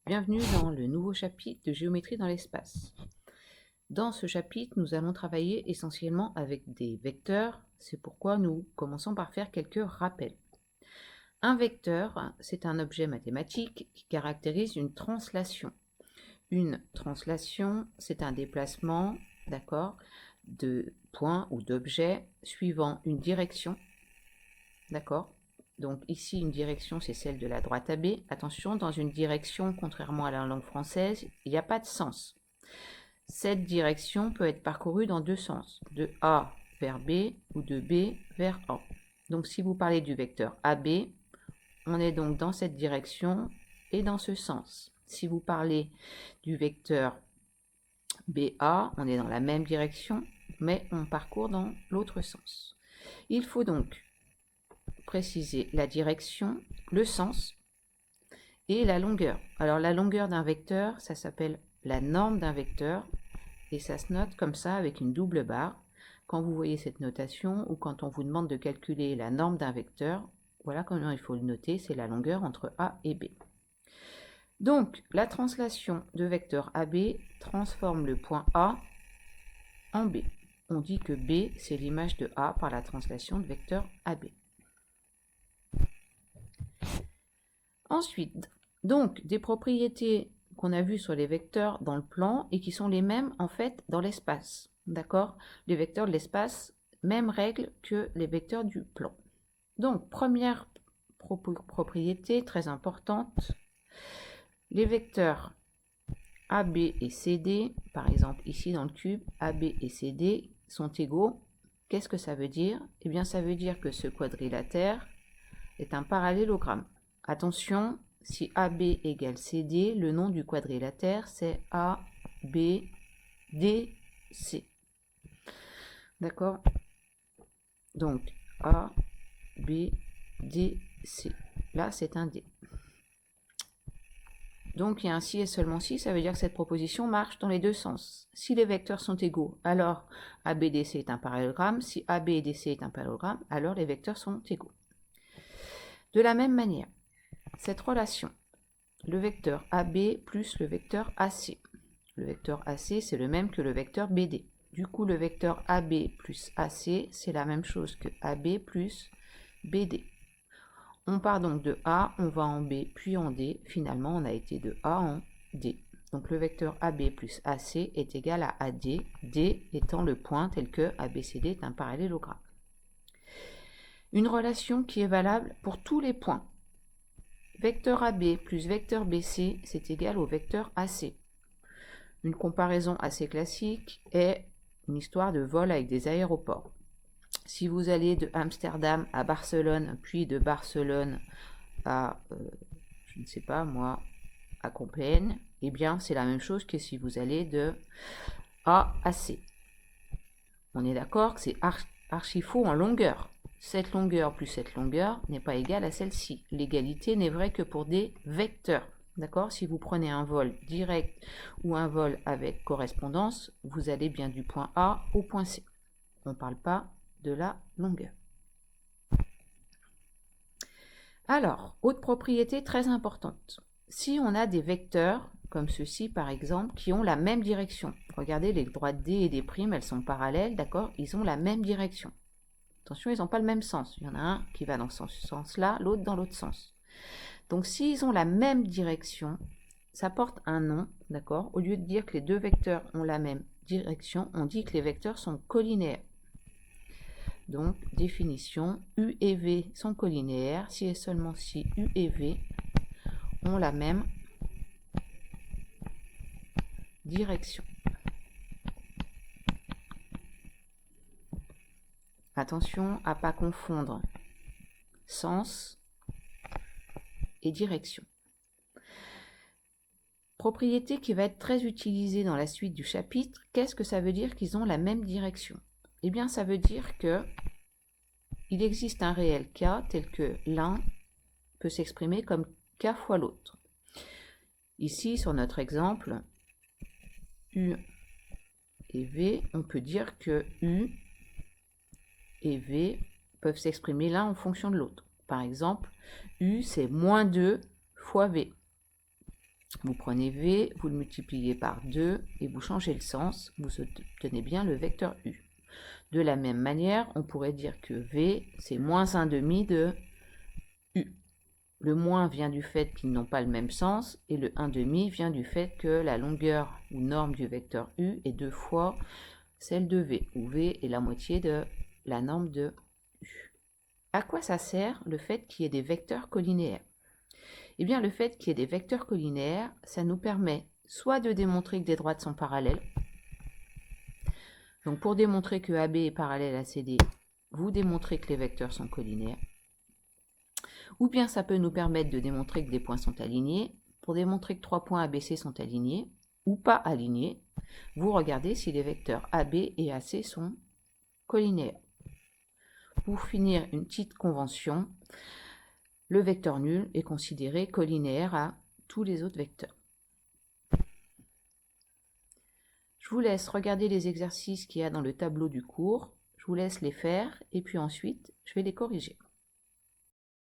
Bienvenue dans le nouveau chapitre de géométrie dans l'espace. Dans ce chapitre, nous allons travailler essentiellement avec des vecteurs, c'est pourquoi nous commençons par faire quelques rappels. Un vecteur, c'est un objet mathématique qui caractérise une translation. Une translation, c'est un déplacement, d'accord, de points ou d'objets suivant une direction, d'accord. Donc ici, une direction, c'est celle de la droite AB. Attention, dans une direction, contrairement à la langue française, il n'y a pas de sens. Cette direction peut être parcourue dans deux sens, de A vers B ou de B vers A. Donc si vous parlez du vecteur AB, on est donc dans cette direction et dans ce sens. Si vous parlez du vecteur BA, on est dans la même direction, mais on parcourt dans l'autre sens. Il faut donc préciser la direction, le sens et la longueur. Alors la longueur d'un vecteur, ça s'appelle la norme d'un vecteur et ça se note comme ça avec une double barre. Quand vous voyez cette notation ou quand on vous demande de calculer la norme d'un vecteur, voilà comment il faut le noter, c'est la longueur entre A et B. Donc la translation de vecteur AB transforme le point A en B. On dit que B, c'est l'image de A par la translation de vecteur AB. Ensuite, donc, des propriétés qu'on a vues sur les vecteurs dans le plan et qui sont les mêmes en fait dans l'espace. D'accord? Les vecteurs de l'espace, même règle que les vecteurs du plan. Donc, première propriété très importante, les vecteurs AB et CD, par exemple ici dans le cube, AB et CD sont égaux. Qu'est-ce que ça veut dire? Eh bien, ça veut dire que ce quadrilatère est un parallélogramme. Attention, si AB égale CD, le nom du quadrilatère c'est ABDC. D'accord? Donc ABDC. Là, c'est un D. Donc il y a un si et seulement si, ça veut dire que cette proposition marche dans les deux sens. Si les vecteurs sont égaux, alors ABDC est un parallélogramme. Si AB et DC est un parallélogramme, alors les vecteurs sont égaux. De la même manière, cette relation, le vecteur AB plus le vecteur AC. Le vecteur AC, c'est le même que le vecteur BD. Du coup, le vecteur AB plus AC, c'est la même chose que AB plus BD. On part donc de A, on va en B, puis en D. Finalement, on a été de A en D. Donc le vecteur AB plus AC est égal à AD, D étant le point tel que ABCD est un parallélogramme. Une relation qui est valable pour tous les points. Vecteur AB plus vecteur BC, c'est égal au vecteur AC. Une comparaison assez classique est une histoire de vol avec des aéroports. Si vous allez de Amsterdam à Barcelone, puis de Barcelone à, je ne sais pas moi, à Compiègne, eh bien c'est la même chose que si vous allez de A à C. On est d'accord que c'est archi faux en longueur. Cette longueur plus cette longueur n'est pas égale à celle-ci. L'égalité n'est vraie que pour des vecteurs. D'accord? Si vous prenez un vol direct ou un vol avec correspondance, vous allez bien du point A au point C. On ne parle pas de la longueur. Alors, autre propriété très importante. Si on a des vecteurs, comme ceci par exemple, qui ont la même direction. Regardez, les droites D et D', elles sont parallèles, d'accord? Ils ont la même direction. Attention, ils n'ont pas le même sens. Il y en a un qui va dans ce sens-là, l'autre dans l'autre sens. Donc, s'ils ont la même direction, ça porte un nom, d'accord? Au lieu de dire que les deux vecteurs ont la même direction, on dit que les vecteurs sont collinéaires. Donc, définition, U et V sont collinéaires si et seulement si U et V ont la même direction. Attention à ne pas confondre sens et direction. Propriété qui va être très utilisée dans la suite du chapitre. Qu'est-ce que ça veut dire qu'ils ont la même direction? Eh bien, ça veut dire que il existe un réel K tel que l'un peut s'exprimer comme K fois l'autre. Ici, sur notre exemple, U et V, on peut dire que U et V peuvent s'exprimer l'un en fonction de l'autre. Par exemple, U, c'est moins 2 fois V. Vous prenez V, vous le multipliez par 2 et vous changez le sens, vous obtenez bien le vecteur U. De la même manière, on pourrait dire que V, c'est moins 1/2 de U. Le moins vient du fait qu'ils n'ont pas le même sens et le 1/2 vient du fait que la longueur ou norme du vecteur U est 2 fois celle de V, où V est la moitié de la norme de U. À quoi ça sert le fait qu'il y ait des vecteurs colinéaires? Eh bien, le fait qu'il y ait des vecteurs colinéaires, ça nous permet soit de démontrer que des droites sont parallèles. Donc, pour démontrer que AB est parallèle à CD, vous démontrez que les vecteurs sont colinéaires. Ou bien ça peut nous permettre de démontrer que des points sont alignés. Pour démontrer que 3 points ABC sont alignés ou pas alignés, vous regardez si les vecteurs AB et AC sont colinéaires. Pour finir, une petite convention, le vecteur nul est considéré colinéaire à tous les autres vecteurs. Je vous laisse regarder les exercices qu'il y a dans le tableau du cours, je vous laisse les faire et puis ensuite je vais les corriger.